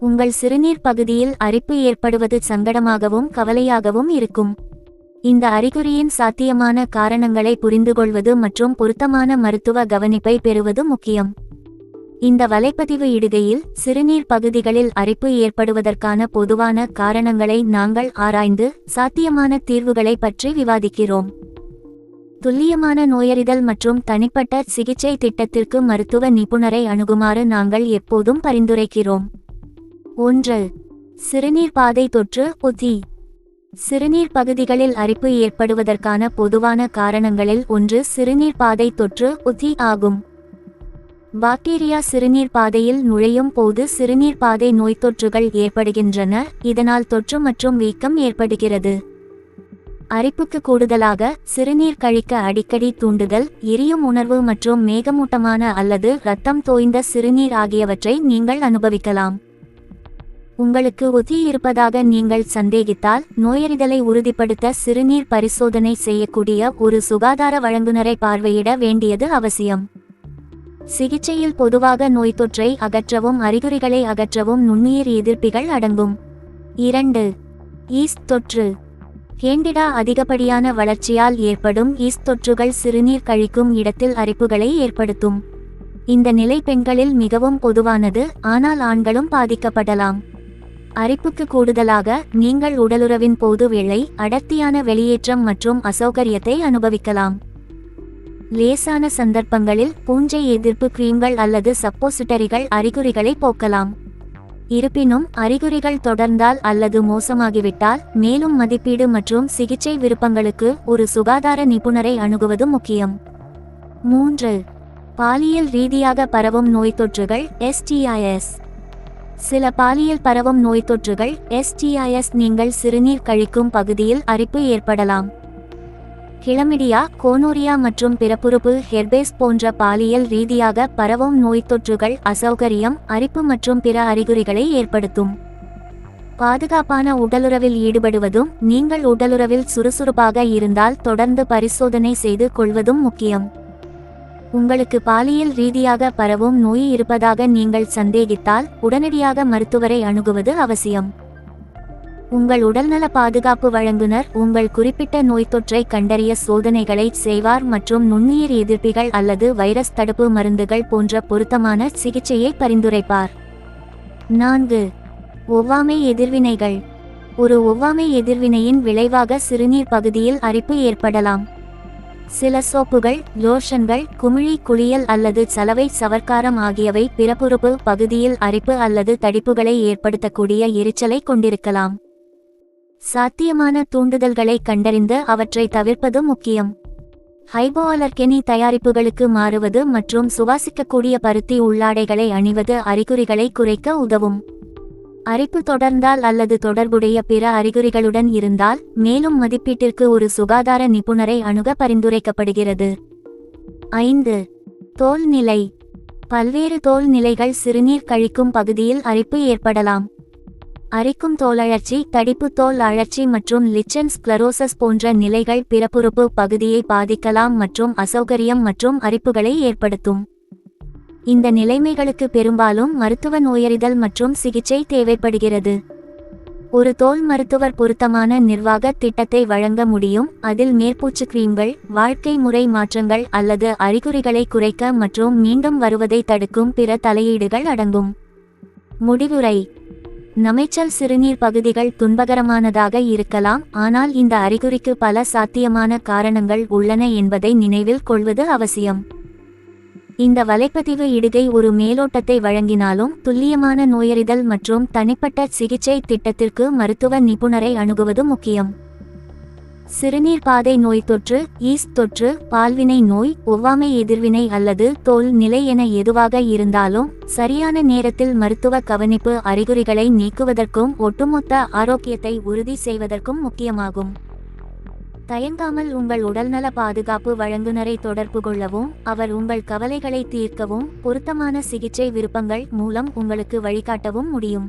உங்கள் சிறுநீர் பகுதியில் அரிப்பு ஏற்படுவது சங்கடமாகவும் கவலையாகவும் இருக்கும். இந்த அறிகுறியின் சாத்தியமான காரணங்களை புரிந்துகொள்வது மற்றும் பொருத்தமான மருத்துவ கவனிப்பை பெறுவது முக்கியம். இந்த வலைப்பதிவு இடுகையில் சிறுநீர் பகுதிகளில் அரிப்பு ஏற்படுவதற்கான பொதுவான காரணங்களை நாங்கள் ஆராய்ந்து சாத்தியமான தீர்வுகளை பற்றி விவாதிக்கிறோம். துல்லியமான நோயறிதல் மற்றும் தனிப்பட்ட சிகிச்சை திட்டத்திற்கு மருத்துவ நிபுணரை அணுகுமாறு நாங்கள் எப்போதும் பரிந்துரைக்கிறோம். 1. சிறுநீர் பாதை தொற்று உத்தி. சிறுநீர் பகுதிகளில் அரிப்பு ஏற்படுவதற்கான பொதுவான காரணங்களில் ஒன்று சிறுநீர் பாதை தொற்று உத்தி ஆகும். பாக்டீரியா சிறுநீர் பாதையில் நுழையும் போது சிறுநீர் பாதை நோய்த்தொற்றுகள் ஏற்படுகின்றன. இதனால் தொற்று மற்றும் வீக்கம் ஏற்படுகிறது. அரிப்புக்கு கூடுதலாக சிறுநீர் கழிக்க அடிக்கடி தூண்டுதல், எரியும் உணர்வு மற்றும் மேகமூட்டமான அல்லது இரத்தம் தோய்ந்த சிறுநீர் ஆகியவற்றை நீங்கள் அனுபவிக்கலாம். உங்களுக்கு ஒத்தி இருப்பதாக நீங்கள் சந்தேகித்தால் நோயறிதலை உறுதிப்படுத்த சிறுநீர் பரிசோதனை செய்யக்கூடிய ஒரு சுகாதார வழங்குநரை பார்வையிட வேண்டியது அவசியம். சிகிச்சையில் பொதுவாக நோய்த்தொற்றை அகற்றவும் அறிகுறிகளை அகற்றவும் நுண்ணுயிர் எதிர்ப்பிகள் அடங்கும். 2. ஈஸ்ட் தொற்று. கேண்டிடா அதிகப்படியான வளர்ச்சியால் ஏற்படும் ஈஸ்ட் தொற்றுகள் சிறுநீர் கழிக்கும் இடத்தில் அரிப்புகளை ஏற்படுத்தும். இந்த நிலை பெண்களில் மிகவும் பொதுவானது, ஆனால் ஆண்களும் பாதிக்கப்படலாம். அரிப்புக்கு கூடுதலாக நீங்கள் உடலுறவின் போது வேளை அடர்த்தியான வெளியேற்றம் மற்றும் அசௌகரியத்தை அனுபவிக்கலாம். லேசான சந்தர்ப்பங்களில் பூஞ்சை எதிர்ப்பு கிரீம்கள் அல்லது சப்போசிட்டரிகள் அறிகுறிகளை போக்கலாம். இருப்பினும் அறிகுறிகள் தொடர்ந்தால் அல்லது மோசமாகிவிட்டால் மேலும் மதிப்பீடு மற்றும் சிகிச்சை விருப்பங்களுக்கு ஒரு சுகாதார நிபுணரை அணுகுவது முக்கியம். 3. பாலியல் ரீதியாக பரவும் நோய்த்தொற்றுகள் STIs. சில பாலியல் பரவும் நோய்த்தொற்றுகள் STIs நீங்கள் சிறுநீர் கழிக்கும் பகுதியில் அரிப்பு ஏற்படலாம். கிளமிடியா, கோனோரியா மற்றும் பிறப்புறுப்பு ஹெர்பேஸ் போன்ற பாலியல் ரீதியாக பரவும் நோய்த்தொற்றுகள் அசௌகரியம், அரிப்பு மற்றும் பிற அறிகுறிகளை ஏற்படுத்தும். பாதுகாப்பான உடலுறவில் ஈடுபடுவதும் நீங்கள் உடலுறவில் சுறுசுறுப்பாக இருந்தால் தொடர்ந்து பரிசோதனை செய்து கொள்வதும் முக்கியம். உங்களுக்கு பாலியல் ரீதியாக பரவும் நோய் இருப்பதாக நீங்கள் சந்தேகித்தால் உடனடியாக மருத்துவரை அணுகுவது அவசியம். உங்கள் உடல்நல பாதுகாப்பு வழங்குனர் உங்கள் குறிப்பிட்ட நோய்த்தொற்றை கண்டறிய சோதனைகளை செய்வார் மற்றும் நுண்ணுயிர் எதிர்ப்பிகள் அல்லது வைரஸ் தடுப்பு மருந்துகள் போன்ற பொருத்தமான சிகிச்சையை பரிந்துரைப்பார். 4. ஒவ்வாமை எதிர்வினைகள். ஒரு ஒவ்வாமை எதிர்வினையின் விளைவாக சிறுநீர் பகுதியில் அரிப்பு ஏற்படலாம். சில சோப்புகள், லோஷன்கள், குமிழி குளியல் அல்லது சலவை சவர்க்காரம் ஆகியவை பிறப்புறுப்பு பகுதியில் அரிப்பு அல்லது தடிப்புகளை ஏற்படுத்தக்கூடிய எரிச்சலை கொண்டிருக்கலாம். சாத்தியமான தூண்டுதல்களை கண்டறிந்து அவற்றை தவிர்ப்பது முக்கியம். ஹைபோஅலர்கெனி தயாரிப்புகளுக்கு மாறுவது மற்றும் சுவாசிக்கக்கூடிய பருத்தி உள்ளாடைகளை அணிவது அறிகுறிகளை குறைக்க உதவும். அரிப்பு தொடர்ந்தால் அல்லது தொடர்புடைய பிற அறிகுறிகளுடன் இருந்தால் மேலும் மதிப்பீட்டிற்கு ஒரு சுகாதார நிபுணரை அணுக பரிந்துரைக்கப்படுகிறது. 5. தோல் நிலை. பல்வேறு தோல் நிலைகள் சிறுநீர் கழிக்கும் பகுதியில் அரிப்பு ஏற்படலாம். அரிக்கும் தோலழற்சி, தடிப்பு தோல் அழற்சி மற்றும் லிச்சன் ஸ்க்லரோசஸ் போன்ற நிலைகள் பிறப்புறுப்பு பகுதியை பாதிக்கலாம் மற்றும் அசௌகரியம் மற்றும் அரிப்புகளை ஏற்படுத்தும். இந்த நிலைமைகளுக்கு பெரும்பாலும் மருத்துவ நோயறிதல் மற்றும் சிகிச்சை தேவைப்படுகிறது. ஒரு தோல் மருத்துவர் பொருத்தமான நிர்வாக திட்டத்தை வழங்க முடியும், அதில் மேற்பூச்சு கிரீம்கள், வாழ்க்கை முறை மாற்றங்கள் அல்லது அறிகுறிகளை குறைக்க மற்றும் மீண்டும் வருவதை தடுக்கும் பிற தலையீடுகள் அடங்கும். முடிவுரை. நமைச்சல் சிறுநீர் பகுதிகள் துன்பகரமானதாக இருக்கலாம், ஆனால் இந்த அறிகுறிக்கு பல சாத்தியமான காரணங்கள் உள்ளன என்பதை நினைவில் கொள்வது அவசியம். இந்த வலைப்பதிவு இடுகை ஒரு மேலோட்டத்தை வழங்கினாலும் துல்லியமான நோயறிதல் மற்றும் தனிப்பட்ட சிகிச்சை திட்டத்திற்கு மருத்துவ நிபுணரை அணுகுவது முக்கியம். சிறுநீர் பாதை நோய்த்தொற்று, ஈஸ்ட் தொற்று, பால்வினை நோய், ஒவ்வாமை எதிர்வினை அல்லது தோல் நிலை என எதுவாக இருந்தாலும் சரியான நேரத்தில் மருத்துவ கவனிப்பு அறிகுறிகளை நீக்குவதற்கும் ஒட்டுமொத்த ஆரோக்கியத்தை உறுதி செய்வதற்கும் முக்கியமாகும். தயங்காமல் உங்கள் உடல்நல பாதுகாப்பு வழங்குநரை தொடர்பு கொள்ளவும், அவர் உங்கள் கவலைகளை தீர்க்கவும் பொருத்தமான சிகிச்சை விருப்பங்கள் மூலம் உங்களுக்கு வழிகாட்டவும் முடியும்.